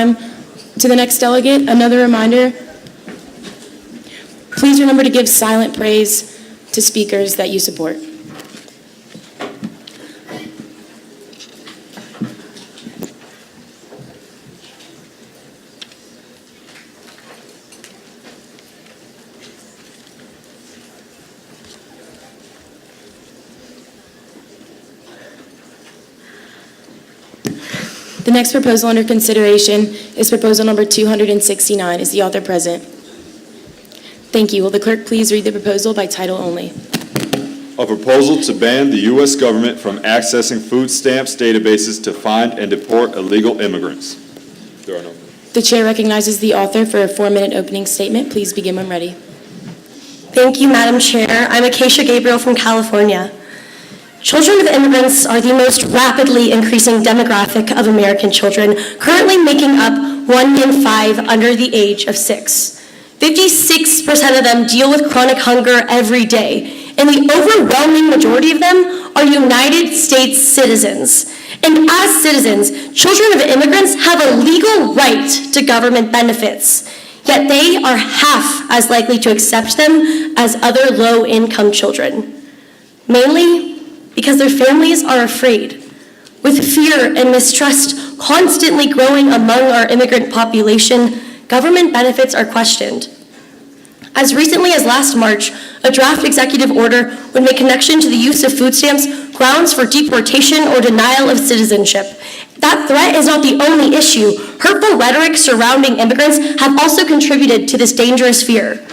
time to the next delegate, another reminder, please remember to give silent praise to speakers that you support. The next proposal under consideration is proposal number 269. Is the author present? Thank you. Will the clerk please read the proposal by title only? A proposal to ban the U.S. government from accessing food stamps databases to find and deport illegal immigrants. There are no. The chair recognizes the author for a 4-minute opening statement. Please begin when ready. Thank you, Madam Chair. I'm Acacia Gabriel from California. Children of immigrants are the most rapidly increasing demographic of American children, currently making up 1 in 5 under the age of 6. 56% of them deal with chronic hunger every day, and the overwhelming majority of them are United States citizens. And as citizens, children of immigrants have a legal right to government benefits, yet they are half as likely to accept them as other low-income children. Mainly because their families are afraid. With fear and mistrust constantly growing among our immigrant population, government benefits are questioned. As recently as last March, a draft executive order would make connection to the use of food stamps grounds for deportation or denial of citizenship. That threat is not the only issue. Hurtful rhetoric surrounding immigrants have also contributed to this dangerous fear.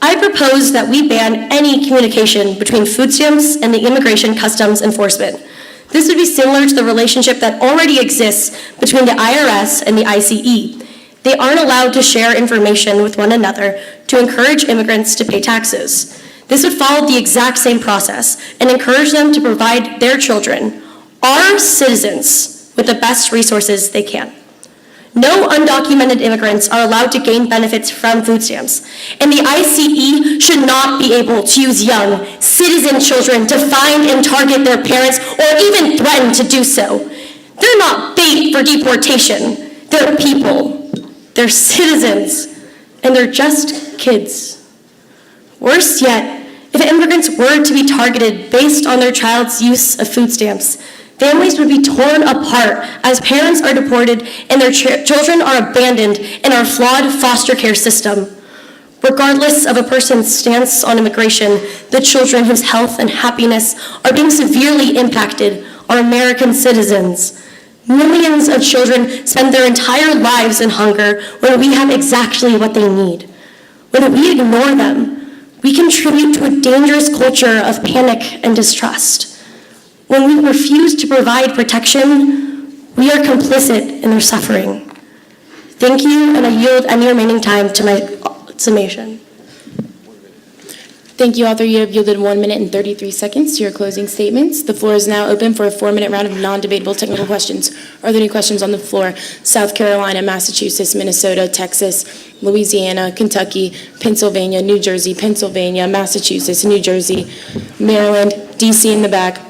I propose that we ban any communication between food stamps and the Immigration Customs Enforcement. This would be similar to the relationship that already exists between the IRS and the ICE. They aren't allowed to share information with one another to encourage immigrants to pay taxes. This would follow the exact same process and encourage them to provide their children, our citizens, with the best resources they can. No undocumented immigrants are allowed to gain benefits from food stamps, and the ICE should not be able to use young, citizen children to find and target their parents or even threaten to do so. They're not bait for deportation. They're people. They're citizens, and they're just kids. Worse yet, if immigrants were to be targeted based on their child's use of food stamps, families would be torn apart as parents are deported and their children are abandoned in our flawed foster care system. Regardless of a person's stance on immigration, the children whose health and happiness are being severely impacted are American citizens. Millions of children spend their entire lives in hunger when we have exactly what they need. When we ignore them, we contribute to a dangerous culture of panic and distrust. When we refuse to provide protection, we are complicit in their suffering. Thank you, and I yield any remaining time to my summation. Thank you, author. You have yielded 1 minute and 33 seconds to your closing statements. The floor is now open for a 4-minute round of non-debatable technical questions. Are there any questions on the floor? South Carolina, Massachusetts, Minnesota, Texas, Louisiana, Kentucky, Pennsylvania, New Jersey, Pennsylvania, Massachusetts, New Jersey, Maryland, DC in the back,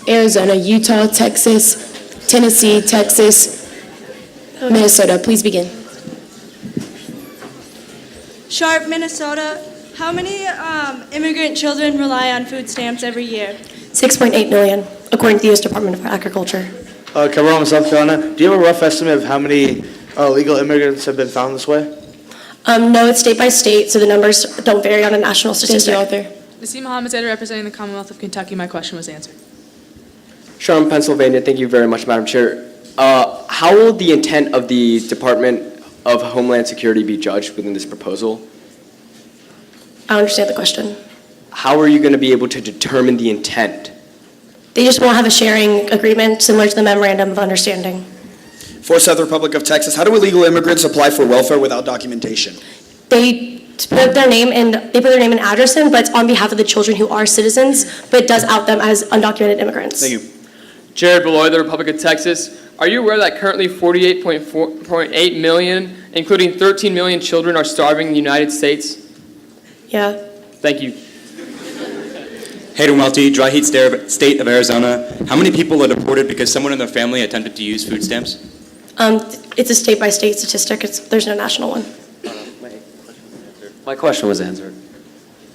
Arizona, Utah, Texas, Tennessee, Texas, Minnesota. Please begin. Sharp, Minnesota. How many immigrant children rely on food stamps every year? 6.8 million, according to the U.S. Department of Agriculture. Cabral, South Carolina. Do you have a rough estimate of how many illegal immigrants have been found this way? No, it's state by state, so the numbers don't vary on a national statistic. Thank you, author. Naseem Mohammed, representing the Commonwealth of Kentucky. My question was answered. Sean, Pennsylvania. Thank you very much, Madam Chair. How will the intent of the Department of Homeland Security be judged within this proposal? I don't understand the question. How are you going to be able to determine the intent? They just won't have a sharing agreement similar to the Memorandum of Understanding. For South Republic of Texas, how do illegal immigrants apply for welfare without documentation? They put their name and address in, but it's on behalf of the children who are citizens, but it does out them as undocumented immigrants. Thank you. Jared Beloy, the Republic of Texas. Are you aware that currently 48.8 million, including 13 million children, are starving in the United States? Yeah. Thank you. Hayden Welty, Dry Heat State of Arizona. How many people are deported because someone in their family attempted to use food stamps? It's a state-by-state statistic. There's no national one. My question was answered.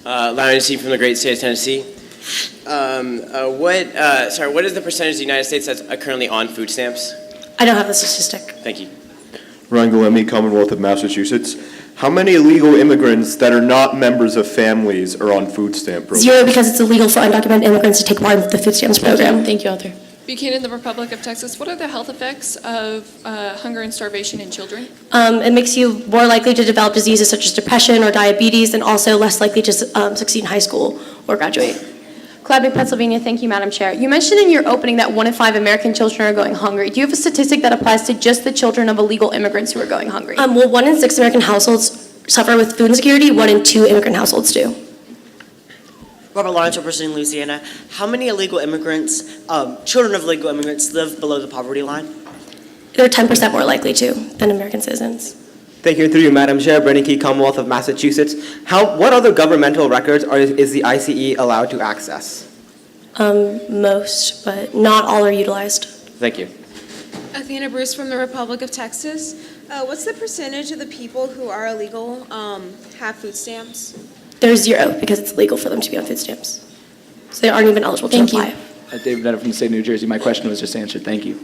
Larry C. from the great state of Tennessee. What is the percentage of the United States that's currently on food stamps? I don't have the statistic. Thank you. Ryan Galemi, Commonwealth of Massachusetts. How many illegal immigrants that are not members of families are on food stamp programs? 0, because it's illegal for undocumented immigrants to take part in the food stamps program. Thank you, Arthur. Buchanan, the Republic of Texas. What are the health effects of hunger and starvation in children? It makes you more likely to develop diseases such as depression or diabetes, and also less likely to succeed in high school or graduate. Cladby, Pennsylvania. Thank you, Madam Chair. You mentioned in your opening that 1 in 5 American children are going hungry. Do you have a statistic that applies to just the children of illegal immigrants who are going hungry? Well, 1 in 6 American households suffer with food insecurity. 1 in 2 immigrant households do. Robert Lawrence, representing Louisiana. How many illegal immigrants, children of illegal immigrants, live below the poverty line? They're 10% more likely to than American citizens. Thank you. Through you, Madam Chair. Brennan Key, Commonwealth of Massachusetts. What other governmental records is the ICE allowed to access? Most, but not all are utilized. Thank you. Athena Bruce from the Republic of Texas. What's the percentage of the people who are illegal have food stamps? There's 0 because it's illegal for them to be on food stamps. So they aren't even eligible to apply. David Vedder from the state of New Jersey. My question was just answered. Thank you.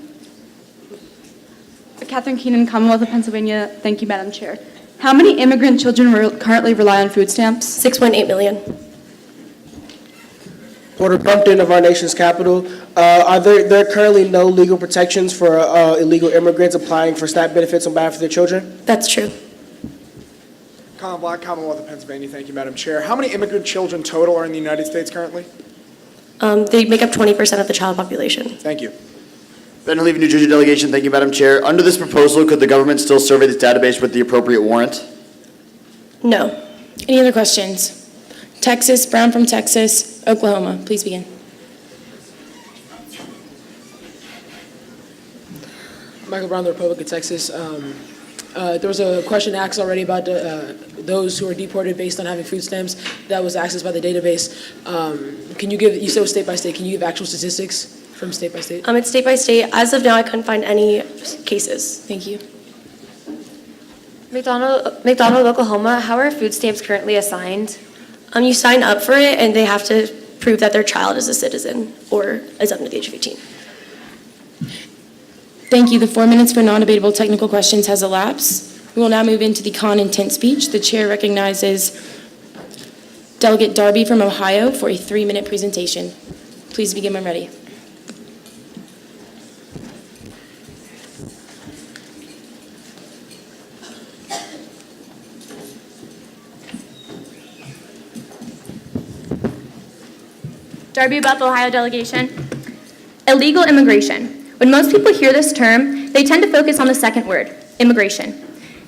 Catherine Keenan, Commonwealth of Pennsylvania. Thank you, Madam Chair. How many immigrant children currently rely on food stamps? 6.8 million. Porter Plumpton of our nation's capital. There are currently no legal protections for illegal immigrants applying for SNAP benefits on behalf of their children? That's true. Colin Black, Commonwealth of Pennsylvania. Thank you, Madam Chair. How many immigrant children total are in the United States currently? They make up 20% of the child population. Thank you. Ben Levy, New Jersey delegation. Thank you, Madam Chair. Under this proposal, could the government still survey this database with the appropriate warrant? No. Any other questions? Texas, Brown from Texas, Oklahoma. Please begin. Michael Brown, the Republic of Texas. There was a question asked already about those who are deported based on having food stamps that was accessed by the database. Can you give, you said it was state by state, can you give actual statistics from state by state? It's state by state. As of now, I couldn't find any cases. Thank you. McDonald, Oklahoma. How are food stamps currently assigned? You sign up for it, and they have to prove that their child is a citizen or is under the age of 18. Thank you. The 4 minutes for non-debatable technical questions has elapsed. We will now move into the CON intent speech. The chair recognizes Delegate Darby from Ohio for a 3-minute presentation. Please begin when ready. Darby about the Ohio delegation. Illegal immigration. When most people hear this term, they tend to focus on the second word, immigration.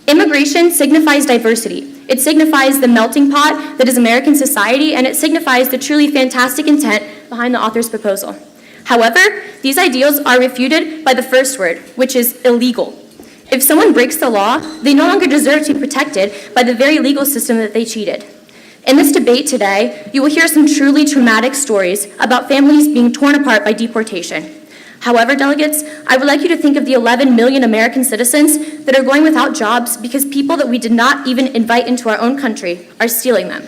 Immigration signifies diversity. It signifies the melting pot that is American society, and it signifies the truly fantastic intent behind the author's proposal. However, these ideals are refuted by the first word, which is illegal. If someone breaks the law, they no longer deserve to be protected by the very legal system that they cheated. In this debate today, you will hear some truly traumatic stories about families being torn apart by deportation. However, delegates, I would like you to think of the 11 million American citizens that are going without jobs because people that we did not even invite into our own country are stealing them.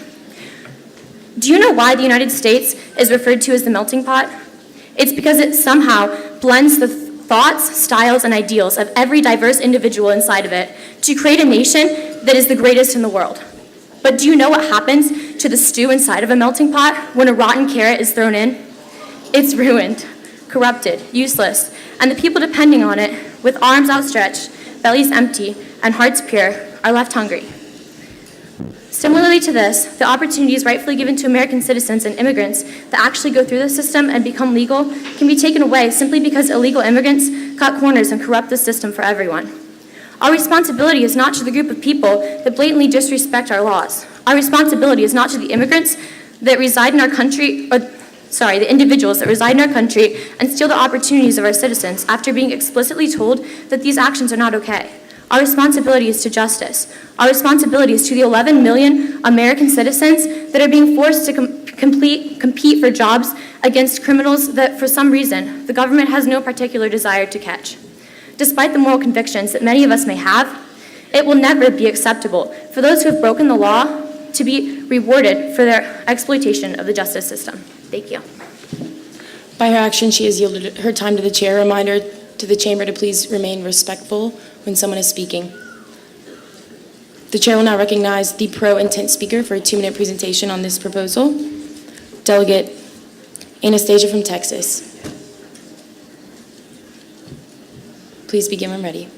Do you know why the United States is referred to as the melting pot? It's because it somehow blends the thoughts, styles, and ideals of every diverse individual inside of it to create a nation that is the greatest in the world. But do you know what happens to the stew inside of a melting pot when a rotten carrot is thrown in? It's ruined, corrupted, useless, and the people depending on it, with arms outstretched, bellies empty, and hearts pure, are left hungry. Similarly to this, the opportunities rightfully given to American citizens and immigrants that actually go through the system and become legal can be taken away simply because illegal immigrants cut corners and corrupt the system for everyone. Our responsibility is not to the group of people that blatantly disrespect our laws. Our responsibility is not to the immigrants that reside in our country, the individuals that reside in our country and steal the opportunities of our citizens after being explicitly told that these actions are not okay. Our responsibility is to justice. Our responsibility is to the 11 million American citizens that are being forced to compete for jobs against criminals that, for some reason, the government has no particular desire to catch. despite the moral convictions that many of us may have, it will never be acceptable for those who have broken the law to be rewarded for their exploitation of the justice system. Thank you. By her action, she has yielded her time to the chair. Reminder to the chamber to please remain respectful when someone is speaking. The chair will now recognize the pro-intent speaker for a 2-minute presentation on this proposal. Delegate Anastasia from Texas. Please begin when ready.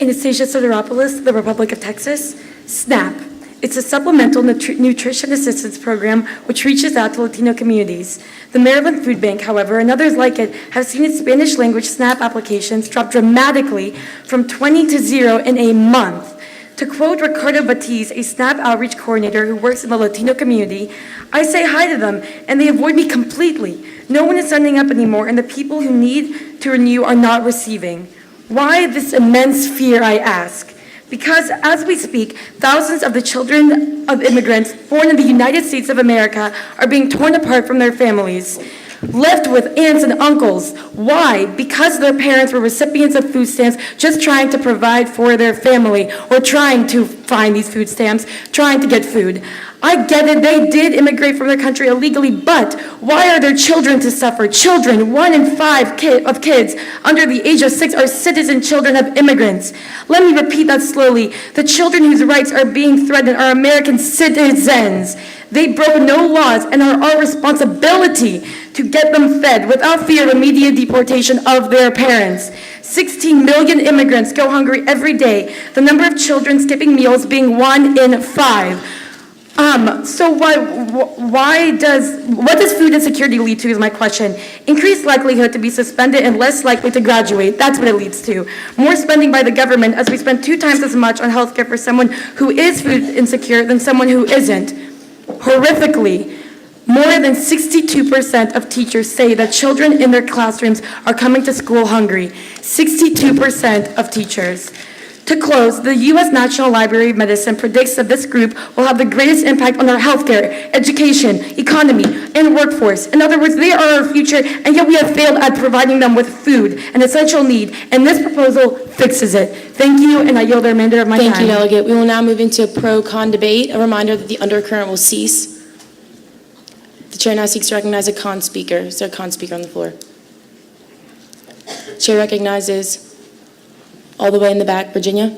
Anastasia Soteropoulos, the Republic of Texas. SNAP. It's a supplemental nutrition assistance program which reaches out to Latino communities. The Maryland Food Bank, however, and others like it, have seen its Spanish language SNAP applications drop dramatically from 20 to 0 in a month. To quote Ricardo Batiz, a SNAP outreach coordinator who works in the Latino community, I say hi to them and they avoid me completely. No one is signing up anymore and the people who need to renew are not receiving. Why this immense fear, I ask? Because as we speak, thousands of the children of immigrants born in the United States of America are being torn apart from their families, left with aunts and uncles. Why? Because their parents were recipients of food stamps, just trying to provide for their family, or trying to find these food stamps, trying to get food. I get it, they did immigrate from their country illegally, but why are their children to suffer? Children, 1 in 5 kids under the age of 6 are citizen children of immigrants. Let me repeat that slowly. The children whose rights are being threatened are American citizens. They broke no laws and are our responsibility to get them fed without fear of immediate deportation of their parents. 16 million immigrants go hungry every day, the number of children skipping meals being 1 in 5. So what does food insecurity lead to is my question. Increased likelihood to be suspended and less likely to graduate. That's what it leads to. More spending by the government as we spend 2 times as much on healthcare for someone who is food insecure than someone who isn't. Horrifically, more than 62% of teachers say that children in their classrooms are coming to school hungry. 62% of teachers. To close, the U.S. National Library of Medicine predicts that this group will have the greatest impact on our healthcare, education, economy, and workforce. In other words, they are our future, and yet we have failed at providing them with food, an essential need, and this proposal fixes it. Thank you, and I yield the remainder of my time. Thank you, Delegate. We will now move into a pro-con debate. A reminder that the undercurrent will cease. The chair now seeks to recognize a con speaker. Is there a con speaker on the floor? Chair recognizes all the way in the back, Virginia.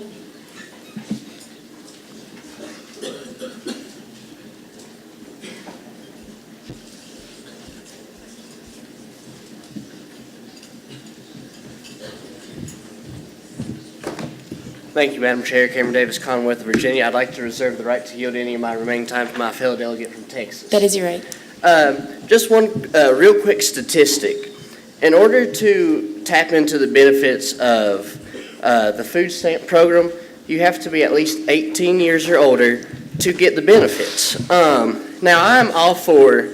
Thank you, Madam Chair. Cameron Davis, Commonwealth of Virginia. I'd like to reserve the right to yield any of my remaining time to my fellow delegate from Texas. That is your right. Just one real quick statistic. In order to tap into the benefits of the food stamp program, you have to be at least 18 years or older to get the benefits. Now, I'm all for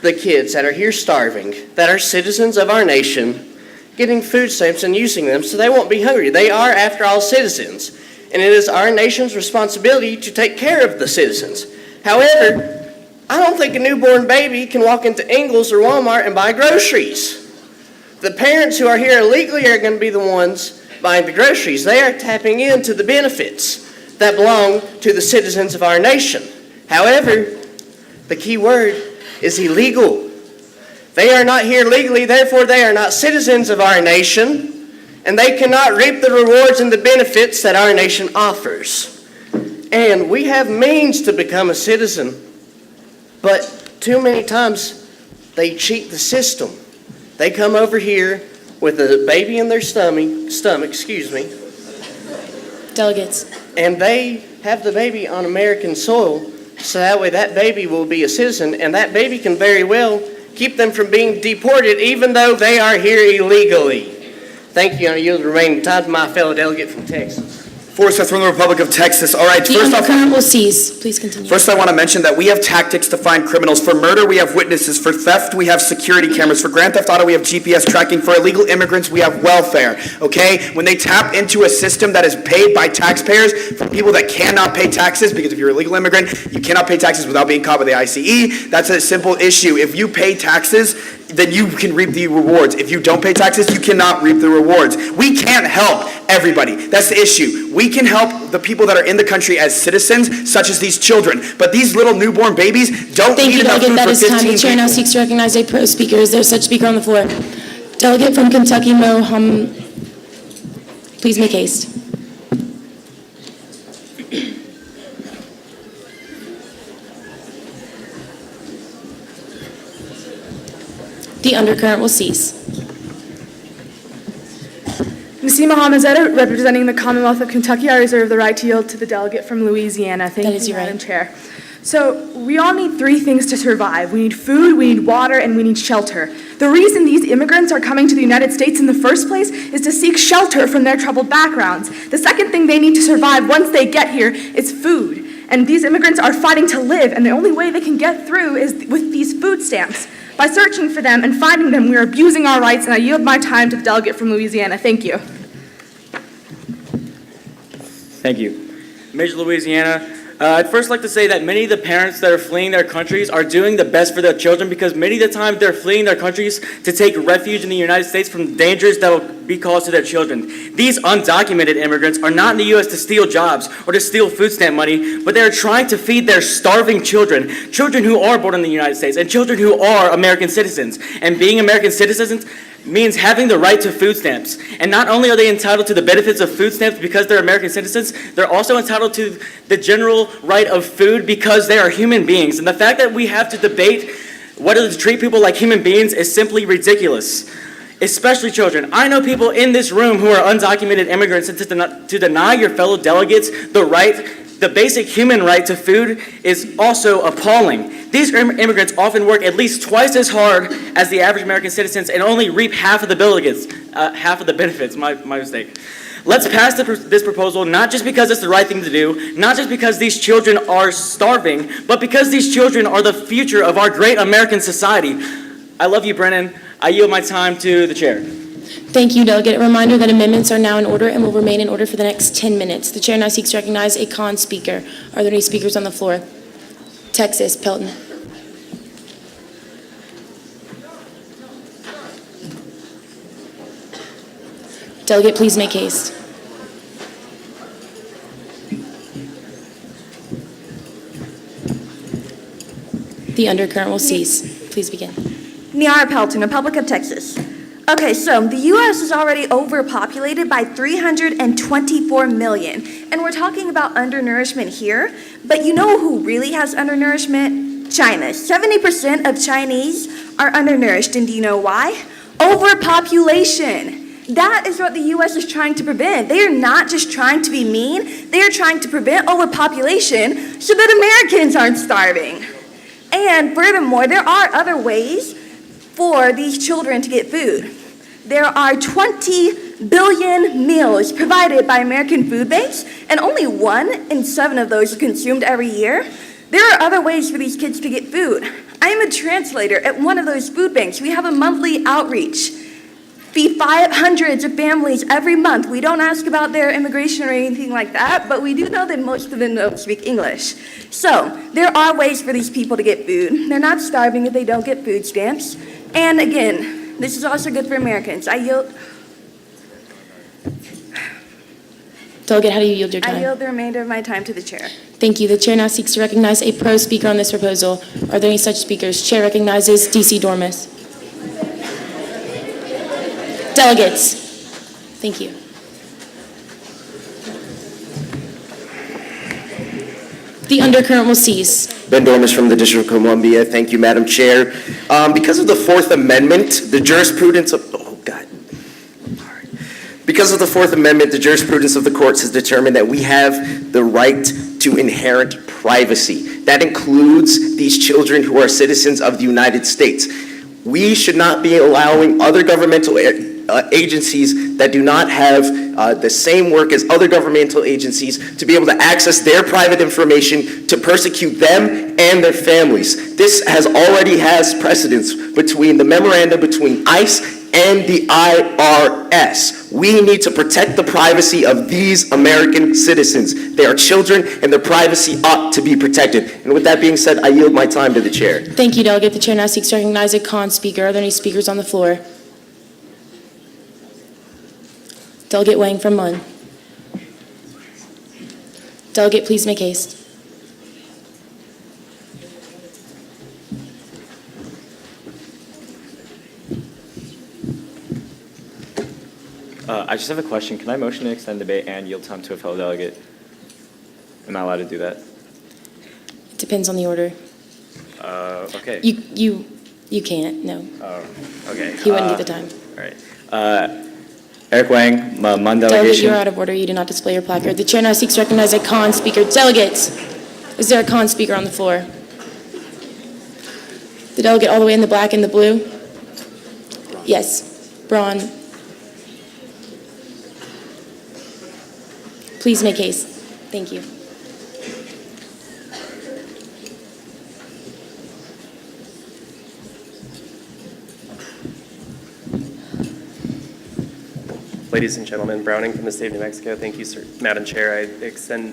the kids that are here starving, that are citizens of our nation, getting food stamps and using them so they won't be hungry. They are, after all, citizens, and it is our nation's responsibility to take care of the citizens. However, I don't think a newborn baby can walk into Ingles or Walmart and buy groceries. The parents who are here illegally are going to be the ones buying the groceries. They are tapping into the benefits that belong to the citizens of our nation. However, the key word is illegal. They are not here legally, therefore they are not citizens of our nation, and they cannot reap the rewards and the benefits that our nation offers. And we have means to become a citizen, but too many times they cheat the system. They come over here with a baby in their stomach, Delegates. And they have the baby on American soil, so that way that baby will be a citizen, and that baby can very well keep them from being deported even though they are here illegally. Thank you, and I yield the remaining time to my fellow delegate from Texas. Forsyth from the Republic of Texas. All right, The first off, undercurrent will cease. Please continue. First, I want to mention that we have tactics to find criminals. For murder, we have witnesses. For theft, we have security cameras. For grand theft auto, we have GPS tracking. For illegal immigrants, we have welfare, okay? When they tap into a system that is paid by taxpayers for people that cannot pay taxes, because if you're an illegal immigrant, you cannot pay taxes without being caught by the ICE, that's a simple issue. If you pay taxes, then you can reap the rewards. If you don't pay taxes, you cannot reap the rewards. We can't help everybody. That's the issue. We can help the people that are in the country as citizens, such as these children. But these little newborn babies don't Thank eat you, enough Delegate. food That for is time. 15 The chair now people. seeks to recognize a pro speaker. Is there such speaker on the floor? Delegate from Kentucky, please make haste. The undercurrent will cease. Nasima Hamazetta, representing the Commonwealth of Kentucky, I reserve the right to yield to the delegate from Louisiana. Thank you, Madam Chair. So we all need three things to survive. We need food, we need water, and we need shelter. The reason these immigrants are coming to the United States in the first place is to seek shelter from their troubled backgrounds. The second thing they need to survive once they get here is food. And these immigrants are fighting to live, and the only way they can get through is with these food stamps. By searching for them and finding them, we are abusing our rights, and I yield my time to the delegate from Louisiana. Thank you. Thank you. Major Louisiana, I'd first like to say that many of the parents that are fleeing their countries are doing the best for their children because many of the time they're fleeing their countries to take refuge in the United States from dangers that will be caused to their children. These undocumented immigrants are not in the U.S. to steal jobs or to steal food stamp money, but they're trying to feed their starving children, children who are born in the United States, and children who are American citizens. And being American citizens means having the right to food stamps. And not only are they entitled to the benefits of food stamps because they're American citizens, they're also entitled to the general right of food because they are human beings. And the fact that we have to debate whether to treat people like human beings is simply ridiculous, especially children. I know people in this room who are undocumented immigrants, and to deny your fellow delegates the basic human right to food is also appalling. These immigrants often work at least twice as hard as the average American citizens and only reap half of the benefits, my mistake. Let's pass this proposal not just because it's the right thing to do, not just because these children are starving, but because these children are the future of our great American society. I love you, Brennan. I yield my time to the chair. Thank you, Delegate. A reminder that amendments are now in order and will remain in order for the next 10 minutes. The chair now seeks to recognize a con speaker. Are there any speakers on the floor? Texas, Pelton. Delegate, please make haste. The undercurrent will cease. Please begin. Niara Pelton, Republic of Texas. Okay, so the U.S. is already overpopulated by 324 million, and we're talking about undernourishment here, but you know who really has undernourishment? China. 70% of Chinese are undernourished, and do you know why? Overpopulation. That is what the U.S. is trying to prevent. They are not just trying to be mean, they are trying to prevent overpopulation so that Americans aren't starving. And furthermore, there are other ways for these children to get food. There are 20 billion meals provided by American food banks, and only 1 in 7 of those are consumed every year. There are other ways for these kids to get food. I am a translator at one of those food banks. We have a monthly outreach. Feed hundreds of families every month. We don't ask about their immigration or anything like that, but we do know that most of them don't speak English. So there are ways for these people to get food. They're not starving if they don't get food stamps. And again, this is also good for Americans. I yield. Delegate, how do you yield your time? I yield the remainder of my time to the chair. Thank you. The chair now seeks to recognize a pro speaker on this proposal. Are there any such speakers? Chair recognizes D.C. Dormus. Delegates. Thank you. The undercurrent will cease. Ben Dormis from the District of Columbia. Thank you, Madam Chair. Because of the Fourth Amendment, the jurisprudence of, Because of the Fourth Amendment, the jurisprudence of the courts has determined that we have the right to inherent privacy. That includes these children who are citizens of the United States. We should not be allowing other governmental agencies that do not have the same work as other governmental agencies to be able to access their private information to persecute them and their families. This already has precedence between the memorandum between ICE and the IRS. We need to protect the privacy of these American citizens. They are children, and their privacy ought to be protected. And with that being said, I yield my time to the chair. Thank you, Delegate. The chair now seeks to recognize a con speaker. Are there any speakers on the floor? Delegate Wang from Munn. Delegate, please make haste. I just have a question. Can I motion to extend debate and yield time to a fellow delegate? Am I allowed to do that? It depends on the order. Okay. You can't, no. Okay. He wouldn't get the time. All right. Eric Wang, Munn Delegate, delegation. you're out of order. You do not display your placard. The chair now seeks to recognize a con speaker. Delegates, is there a con speaker on the floor? The delegate all the way in the black and the blue? Yes. Braun. Please make haste. Thank you. Ladies and gentlemen, Browning from the state of New Mexico. Thank you, sir. Madam Chair.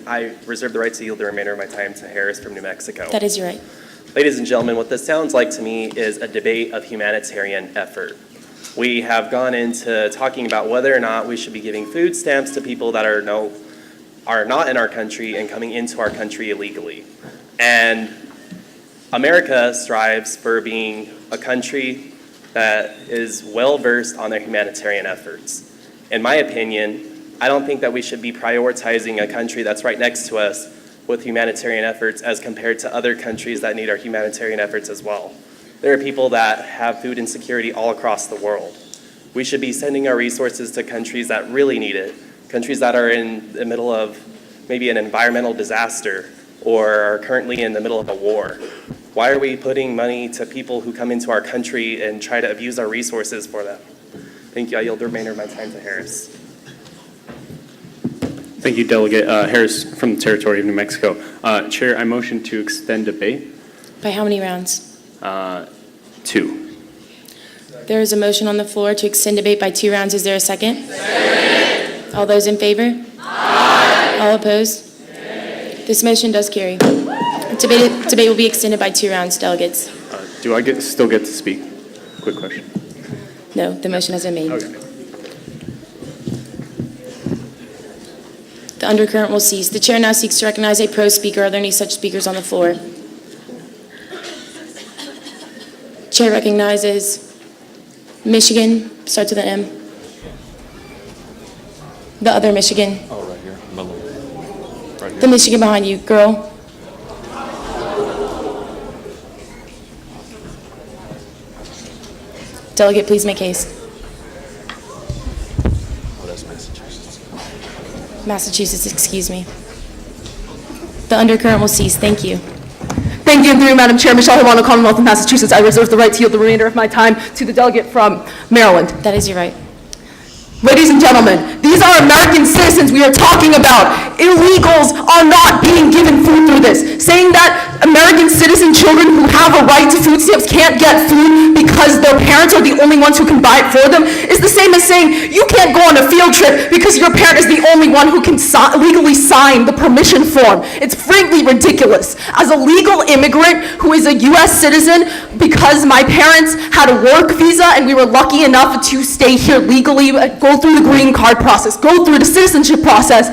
I reserve the right to yield the remainder of my time to Harris from New Mexico. That is your right. Ladies and gentlemen, what this sounds like to me is a debate of humanitarian effort. We have gone into talking about whether or not we should be giving food stamps to people that are not in our country and coming into our country illegally. And America strives for being a country that is well-versed on their humanitarian efforts. In my opinion, I don't think that we should be prioritizing a country that's right next to us with humanitarian efforts as compared to other countries that need our humanitarian efforts as well. There are people that have food insecurity all across the world. We should be sending our resources to countries that really need it, countries that are in the middle of maybe an environmental disaster or are currently in the middle of a war. Why are we putting money to people who come into our country and try to abuse our resources for them? Thank you. I yield the remainder of my time to Harris. Thank you, Delegate Harris from the Territory of New Mexico. Chair, I motion to extend debate. By how many rounds? 2. There is a motion on the floor to extend debate by 2 rounds. Is there a second? Second. All those in favor? Aye. All opposed? Nay. This motion does carry. Debate will be extended by 2 rounds, delegates. Do I still get to speak? Quick question. No, the motion has been made. Okay. The undercurrent will cease. The chair now seeks to recognize a pro speaker. Are there any such speakers on the floor? Chair recognizes Michigan, starts with an M. The other Michigan. Oh, right here. Right here. The Michigan behind you, girl. Delegate, please make haste. Oh, that's Massachusetts. Massachusetts, excuse me. The undercurrent will cease. Thank you. Thank you, and through you, Madam Chair, Michelle Havana, Commonwealth of Massachusetts. I reserve the right to yield the remainder of my time to the delegate from Maryland. That is your right. Ladies and gentlemen, these are American citizens we are talking about. Illegals are not being given food through this. Saying that American citizen children who have a right to food stamps can't get food because their parents are the only ones who can buy it for them is the same as saying you can't go on a field trip because your parent is the only one who can legally sign the permission form. It's frankly ridiculous. As a legal immigrant who is a U.S. citizen, because my parents had a work visa and we were lucky enough to stay here legally, go through the green card process, go through the citizenship process,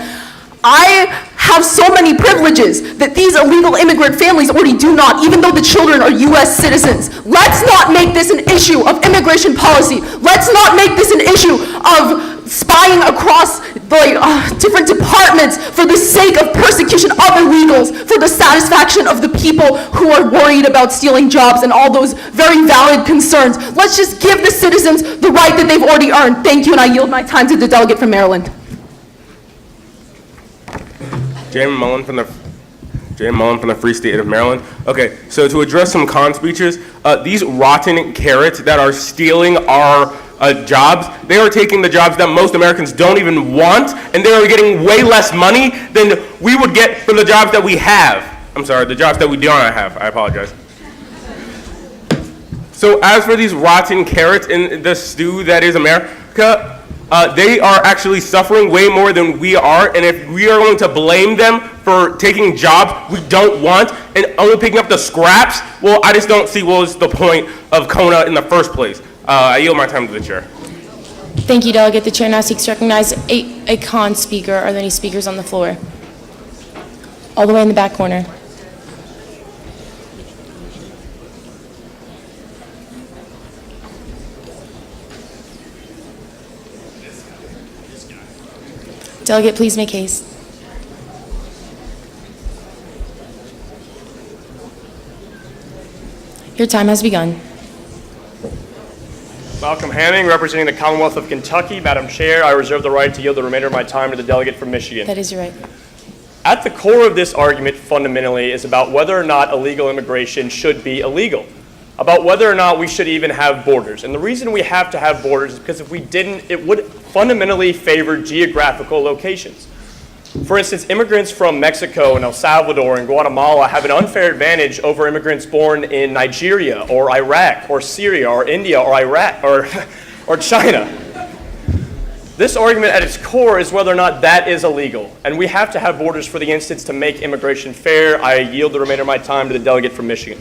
I have so many privileges that these illegal immigrant families already do not, even though the children are U.S. citizens. Let's not make this an issue of immigration policy. Let's not make this an issue of spying across different departments for the sake of persecution of illegals, for the satisfaction of the people who are worried about stealing jobs and all those very valid concerns. Let's just give the citizens the right that they've already earned. Thank you, and I yield my time to the delegate from Maryland. James Mullen from the Free State of Maryland. Okay, so to address some con speeches, these rotten carrots that are stealing our jobs. They are taking the jobs that most Americans don't even want, and they are getting way less money than we would get for the jobs that we have. I'm sorry, the jobs that we do not have. I apologize. So as for these rotten carrots in the stew that is America, they are actually suffering way more than we are, and if we are going to blame them for taking jobs we don't want and only picking up the scraps, well, I just don't see what was the point of CONA in the first place. I yield my time to the chair. Thank you, Delegate. The chair now seeks to recognize a con speaker. Are there any speakers on the floor? All the way in the back corner. Delegate, please make haste. Your time has begun. Malcolm Hamming, representing the Commonwealth of Kentucky. Madam Chair, I reserve the right to yield the remainder of my time to the delegate from Michigan. That is your right. At the core of this argument fundamentally is about whether or not illegal immigration should be illegal, about whether or not we should even have borders. And the reason we have to have borders is because if we didn't, it would fundamentally favor geographical locations. For instance, immigrants from Mexico and El Salvador and Guatemala have an unfair advantage over immigrants born in Nigeria or Iraq or Syria or India or Iraq or China. This argument at its core is whether or not that is illegal, and we have to have borders for the instance to make immigration fair. I yield the remainder of my time to the delegate from Michigan.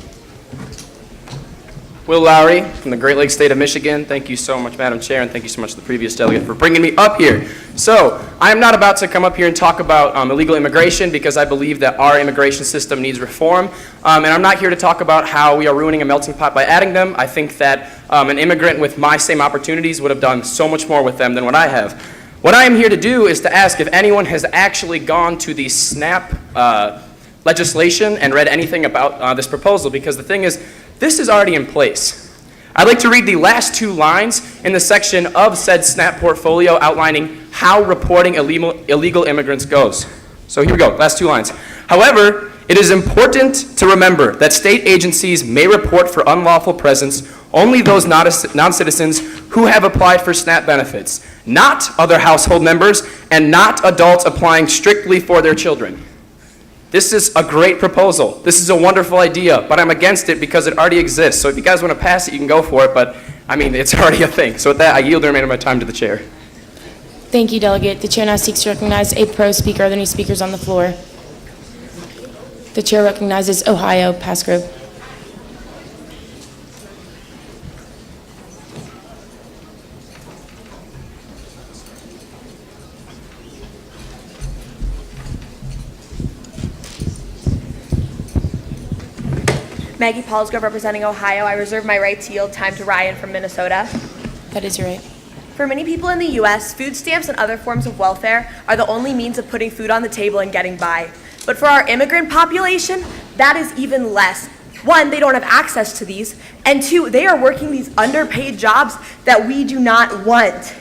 Will Lowry from the Great Lakes State of Michigan. Thank you so much, Madam Chair, and thank you so much to the previous delegate for bringing me up here. So, I am not about to come up here and talk about illegal immigration because I believe that our immigration system needs reform. And I'm not here to talk about how we are ruining a melting pot by adding them. I think that an immigrant with my same opportunities would have done so much more with them than what I have. What I am here to do is to ask if anyone has actually gone to the SNAP legislation and read anything about this proposal, because the thing is, this is already in place. I'd like to read the last two lines in the section of said SNAP portfolio outlining how reporting illegal immigrants goes. So here we go, last two lines. However, it is important to remember that state agencies may report for unlawful presence only those non-citizens who have applied for SNAP benefits, not other household members, and not adults applying strictly for their children. This is a great proposal. This is a wonderful idea, but I'm against it because it already exists. So if you guys want to pass it, you can go for it, but I mean, it's already a thing. So with that, I yield the remainder of my time to the chair. Thank you, Delegate. The chair now seeks to recognize a pro speaker. Are there any speakers on the floor? The chair recognizes Ohio, Pasgrove. Maggie Paulsgrove, representing Ohio. I reserve my right to yield time to Ryan from Minnesota. That is your right. For many people in the U.S., food stamps and other forms of welfare are the only means of putting food on the table and getting by. But for our immigrant population, that is even less. One, they don't have access to these, and two, they are working these underpaid jobs that we do not want.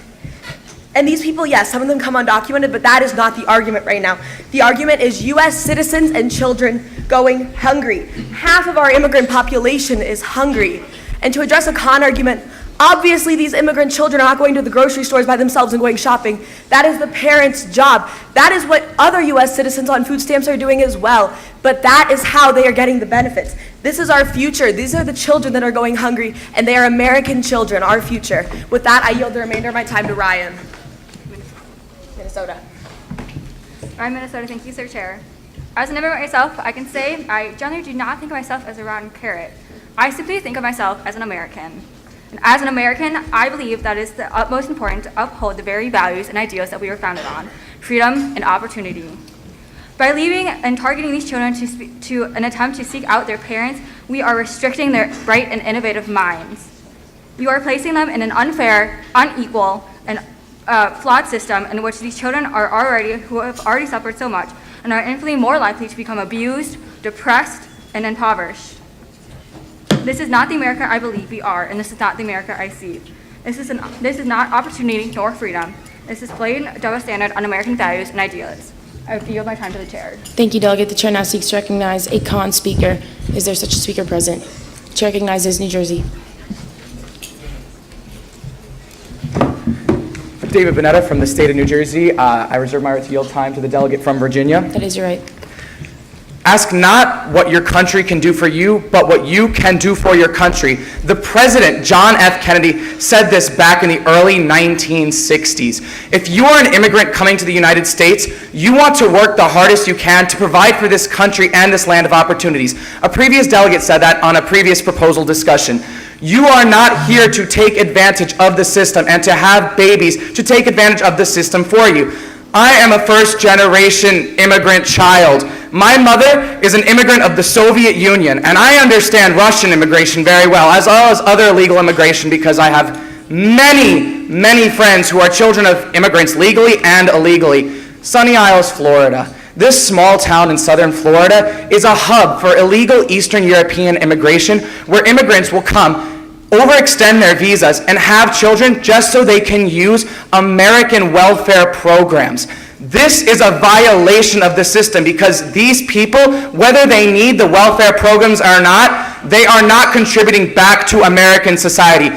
And these people, yes, some of them come undocumented, but that is not the argument right now. The argument is U.S. citizens and children going hungry. Half of our immigrant population is hungry. And to address a con argument, obviously these immigrant children are not going to the grocery stores by themselves and going shopping. That is the parents' job. That is what other U.S. citizens on food stamps are doing as well. But that is how they are getting the benefits. This is our future. These are the children that are going hungry, and they are American children, our future. With that, I yield the remainder of my time to Ryan. Minnesota. I'm Minnesota. Thank you, Sir Chair. As an immigrant myself, I can say I generally do not think of myself as a rotten carrot. I simply think of myself as an American. And as an American, I believe that it's the utmost important to uphold the very values and ideals that we were founded on, freedom and opportunity. By leaving and targeting these children to an attempt to seek out their parents, we are restricting their bright and innovative minds. We are placing them in an unfair, unequal, and flawed system in which these children who have already suffered so much and are infinitely more likely to become abused, depressed, and impoverished. This is not the America I believe we are, and this is not the America I see. This is not opportunity nor freedom. This is plain double standard on American values and ideals. I yield my time to the chair. Thank you, Delegate. The chair now seeks to recognize a con speaker. Is there such a speaker present? Chair recognizes New Jersey. David Bonetta from the state of New Jersey. I reserve my right to yield time to the delegate from Virginia. That is your right. Ask not what your country can do for you, but what you can do for your country. The President, John F. Kennedy, said this back in the early 1960s. If you are an immigrant coming to the United States, you want to work the hardest you can to provide for this country and this land of opportunities. A previous delegate said that on a previous proposal discussion. You are not here to take advantage of the system and to have babies to take advantage of the system for you. I am a first-generation immigrant child. My mother is an immigrant of the Soviet Union, and I understand Russian immigration very well, as well as other illegal immigration, because I have many friends who are children of immigrants legally and illegally. Sunny Isles, Florida. This small town in southern Florida is a hub for illegal Eastern European immigration, where immigrants will come, overextend their visas, and have children just so they can use American welfare programs. This is a violation of the system because these people, whether they need the welfare programs or not, they are not contributing back to American society.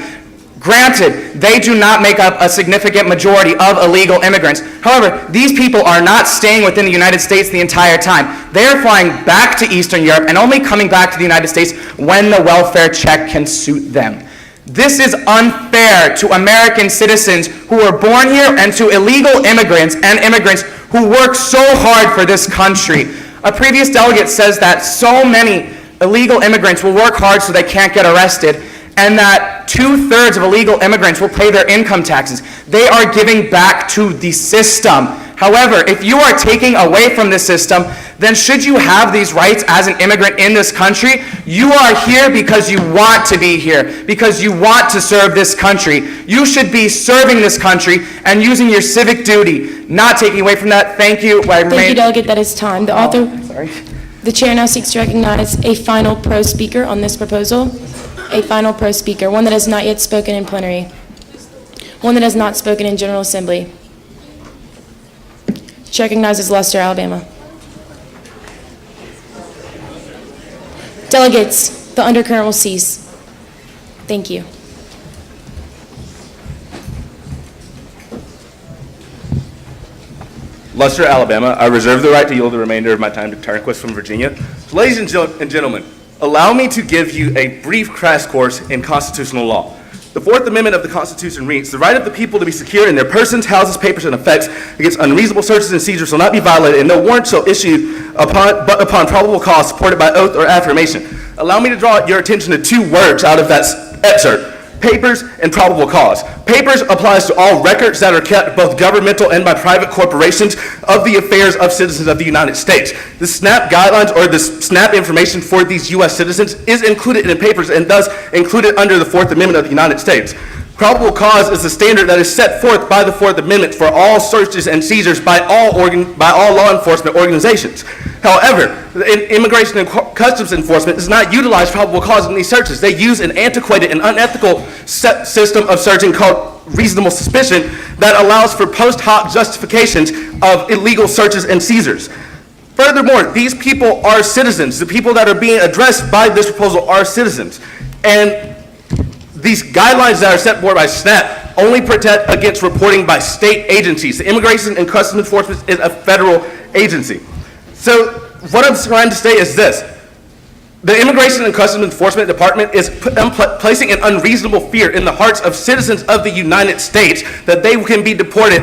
Granted, they do not make up a significant majority of illegal immigrants. However, these people are not staying within the United States the entire time. They are flying back to Eastern Europe and only coming back to the United States when the welfare check can suit them. This is unfair to American citizens who were born here and to illegal immigrants and immigrants who work so hard for this country. A previous delegate says that so many illegal immigrants will work hard so they can't get arrested, and that 2/3 of illegal immigrants will pay their income taxes. They are giving back to the system. However, if you are taking away from the system, then should you have these rights as an immigrant in this country, you are here because you want to be here, because you want to serve this country. You should be serving this country and using your civic duty, not taking away from that. Thank you. Thank you, Delegate. That is time. The chair now seeks to recognize a final pro speaker on this proposal. A final pro speaker, one that has not yet spoken in plenary, one that has not spoken in General Assembly. Chair recognizes Leicester, Alabama. Delegates, the undercurrent will cease. Thank you. Leicester, Alabama. I reserve the right to yield the remainder of my time to Turnquist from Virginia. So, ladies and gentlemen, allow me to give you a brief crash course in constitutional law. The Fourth Amendment of the Constitution reads, "The right of the people to be secure in their persons, houses, papers, and effects against unreasonable searches and seizures shall not be violated, and no warrant shall issue but upon probable cause supported by oath or affirmation." Allow me to draw your attention to two words out of that excerpt: papers and probable cause. Papers applies to all records that are kept, both governmental and by private corporations, of the affairs of citizens of the United States. The SNAP guidelines, or the SNAP information for these U.S. citizens, is included in papers and thus included under the Fourth Amendment of the United States. Probable cause is the standard that is set forth by the Fourth Amendment for all searches and seizures by all law enforcement organizations. However, Immigration and Customs Enforcement does not utilize probable cause in these searches. They use an antiquated and unethical system of searching called reasonable suspicion that allows for post hoc justifications of illegal searches and seizures. Furthermore, these people are citizens. The people that are being addressed by this proposal are citizens. And these guidelines that are set forth by SNAP only protect against reporting by state agencies. The Immigration and Customs Enforcement is a federal agency. So what I'm trying to say is this: the Immigration and Customs Enforcement Department is placing an unreasonable fear in the hearts of citizens of the United States that they can be deported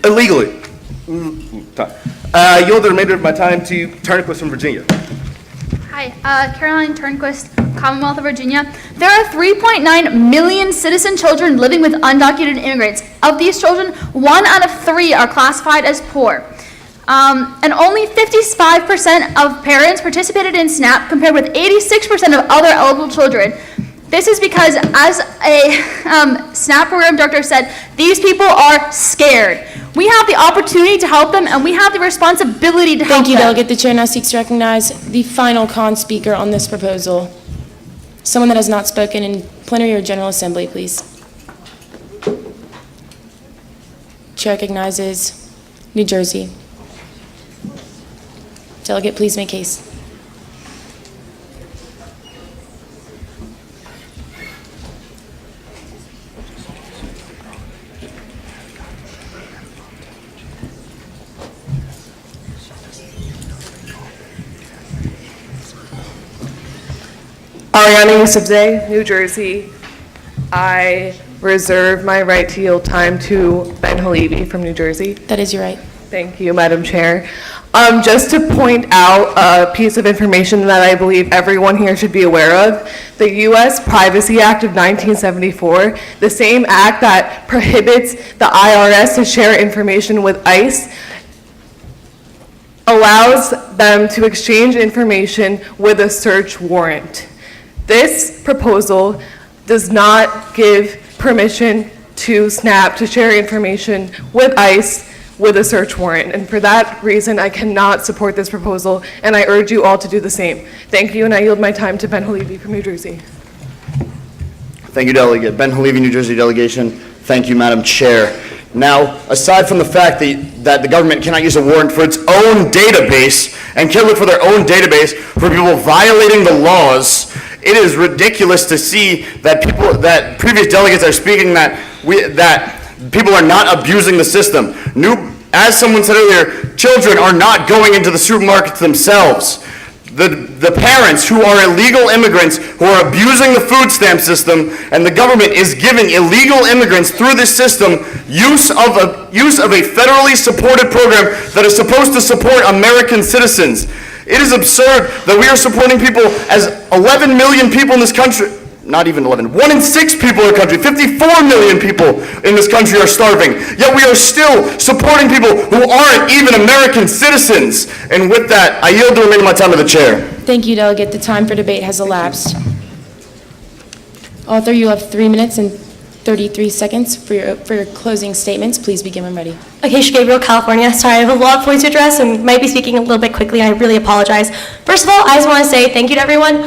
illegally. I yield the remainder of my time to Turnquist from Virginia. Hi, Caroline Turnquist, Commonwealth of Virginia. There are 3.9 million citizen children living with undocumented immigrants. Of these children, 1 out of 3 are classified as poor. And only 55% of parents participated in SNAP compared with 86% of other eligible children. This is because, as a SNAP program director said, these people are scared. We have the opportunity to help them, and we have the responsibility to help them. Thank you, Delegate. The chair now seeks to recognize the final con speaker on this proposal. Someone that has not spoken in plenary or General Assembly, please. Chair recognizes New Jersey. Delegate, please make case. Ariana Yusufzai, New Jersey. I reserve my right to yield time to Ben Halevi from New Jersey. That is your right. Thank you, Madam Chair. Just to point out a piece of information that I believe everyone here should be aware of, the U.S. Privacy Act of 1974, the same act that prohibits the IRS to share information with ICE, allows them to exchange information with a search warrant. This proposal does not give permission to SNAP to share information with ICE with a search warrant. And for that reason, I cannot support this proposal, and I urge you all to do the same. Thank you, and I yield my time to Ben Halevi from New Jersey. Thank you, Delegate. Ben Halevi, New Jersey delegation. Thank you, Madam Chair. Now, aside from the fact that the government cannot use a warrant for its own database and can look for their own database for people violating the laws, it is ridiculous to see that previous delegates are speaking that people are not abusing the system. As someone said earlier, children are not going into the supermarkets themselves. The parents who are illegal immigrants who are abusing the food stamp system, and the government is giving illegal immigrants through this system use of a federally supported program that is supposed to support American citizens. It is absurd that we are supporting people as 11 million people in this country. Not even 11. 1 in 6 people in the country, 54 million people in this country are starving. Yet we are still supporting people who aren't even American citizens. And with that, I yield the remainder of my time to the chair. Thank you, Delegate. The time for debate has elapsed. Author, you have 3 minutes and 33 seconds for your closing statements. Please begin when ready. Acacia Gabriel, California. Sorry, I have a lot of points to address and might be speaking a little bit quickly. I really apologize. First of all, I just want to say thank you to everyone.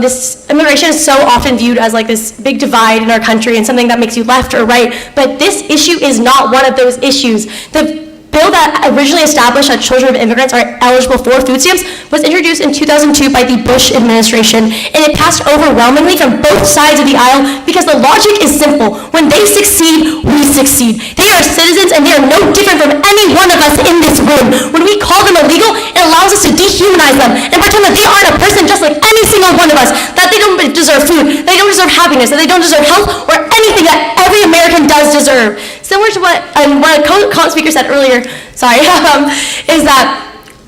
This immigration is so often viewed as like this big divide in our country and something that makes you left or right, but this issue is not one of those issues. The bill that originally established that children of immigrants are eligible for food stamps was introduced in 2002 by the Bush administration, and it passed overwhelmingly from both sides of the aisle because the logic is simple. When they succeed, we succeed. They are citizens and they are no different from any one of us in this room. When we call them illegal, it allows us to dehumanize them and pretend that they aren't a person just like any single one of us, that they don't deserve food, they don't deserve happiness, that they don't deserve health or anything that every American does deserve. Similar to what a CONA speaker said earlier, is that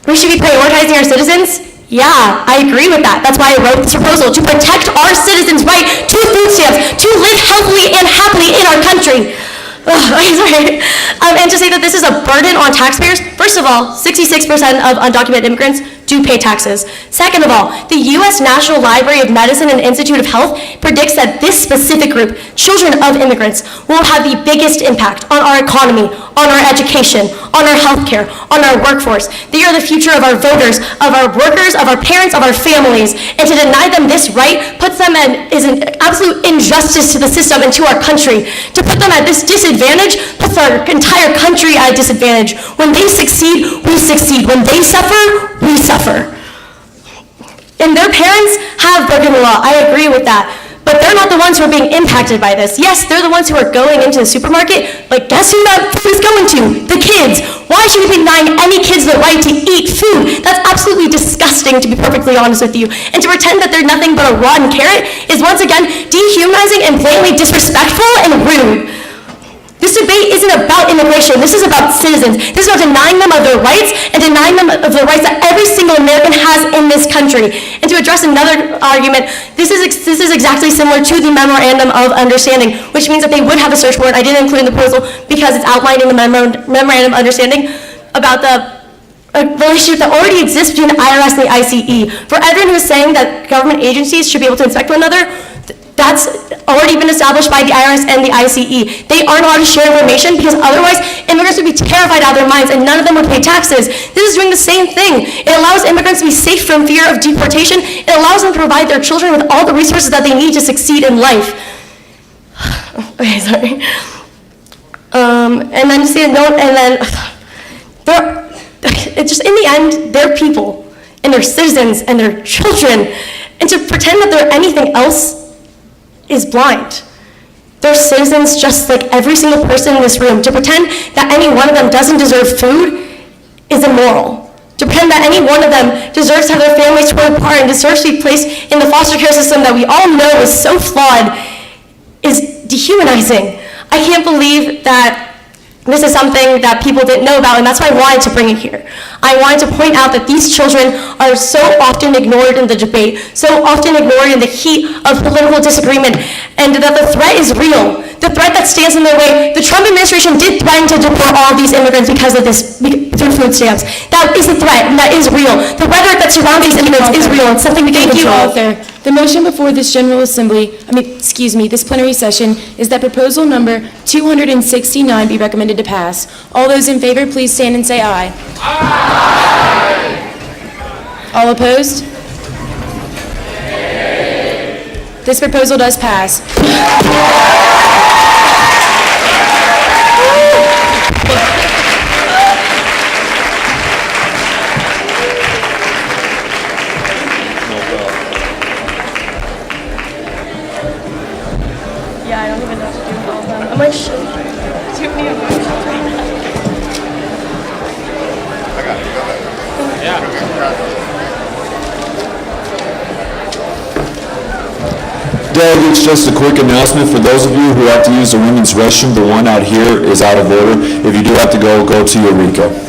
we should be prioritizing our citizens. Yeah, I agree with that. That's why I wrote this proposal, to protect our citizens' right to food stamps, to live healthily and happily in our country. Sorry. And to say that this is a burden on taxpayers, first of all, 66% of undocumented immigrants do pay taxes. Second of all, the U.S. National Library of Medicine and Institute of Health predicts that this specific group, children of immigrants, will have the biggest impact on our economy, on our education, on our healthcare, on our workforce. They are the future of our voters, of our workers, of our parents, of our families. And to deny them this right puts them is an absolute injustice to the system and to our country. To put them at this disadvantage puts our entire country at a disadvantage. When they succeed, we succeed. When they suffer, we suffer. And their parents have broken the law. I agree with that. But they're not the ones who are being impacted by this. Yes, they're the ones who are going into the supermarket, but guess who that food is going to? The kids. Why should we be denying any kids the right to eat food? That's absolutely disgusting, to be perfectly honest with you. And to pretend that they're nothing but a rotten carrot is once again dehumanizing and blatantly disrespectful and rude. This debate isn't about immigration. This is about citizens. This is about denying them of their rights and denying them of the rights that every single American has in this country. And to address another argument, this is exactly similar to the Memorandum of Understanding, which means that they would have a search warrant. I didn't include in the proposal because it's outlined in the Memorandum of Understanding about the relationship that already exists between the IRS and the ICE. For everyone who is saying that government agencies should be able to inspect one another, that's already been established by the IRS and the ICE. They aren't allowed to share information because otherwise immigrants would be terrified out of their minds and none of them would pay taxes. This is doing the same thing. It allows immigrants to be safe from fear of deportation. It allows them to provide their children with all the resources that they need to succeed in life. Okay, sorry. And then to say no, and then it's just in the end, they're people and they're citizens and they're children. And to pretend that they're anything else is blind. They're citizens just like every single person in this room. To pretend that any one of them doesn't deserve food is immoral. To pretend that any one of them deserves to have their families torn apart, and deserves to be placed in the foster care system that we all know is so flawed, is dehumanizing. I can't believe that this is something that people didn't know about, and that's why I wanted to bring it here. I wanted to point out that these children are so often ignored in the debate, so often ignored in the heat of political disagreement, and that the threat is real. The threat that stands in their way, the Trump administration did threaten to deport all of these immigrants because of this, through food stamps. That is a threat, and that is real. The rhetoric that surrounds these immigrants is real. It's something we can Thank you, control. Author. The motion before this this plenary session is that proposal number 269 be recommended to pass. All those in favor, please stand and say aye. Aye. All opposed? This proposal does pass. Yeah, I don't even know what to do with all of them. Am I sure? Too many emotions right now. Delegates, just a quick announcement for those of you who have to use the women's restroom. The one out here is out of order. If you do have to go, go to Eureka.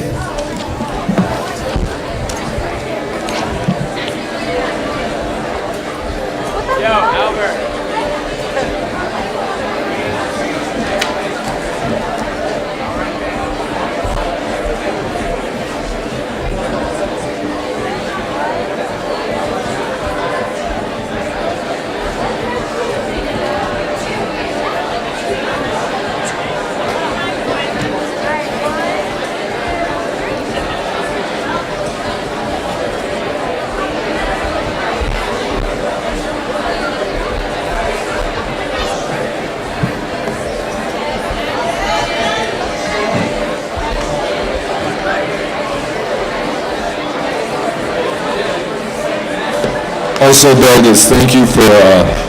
Also, delegates, thank you for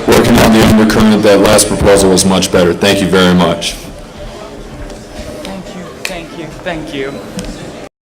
working on the undercurrent. That last proposal was much better. Thank you very much. Thank you.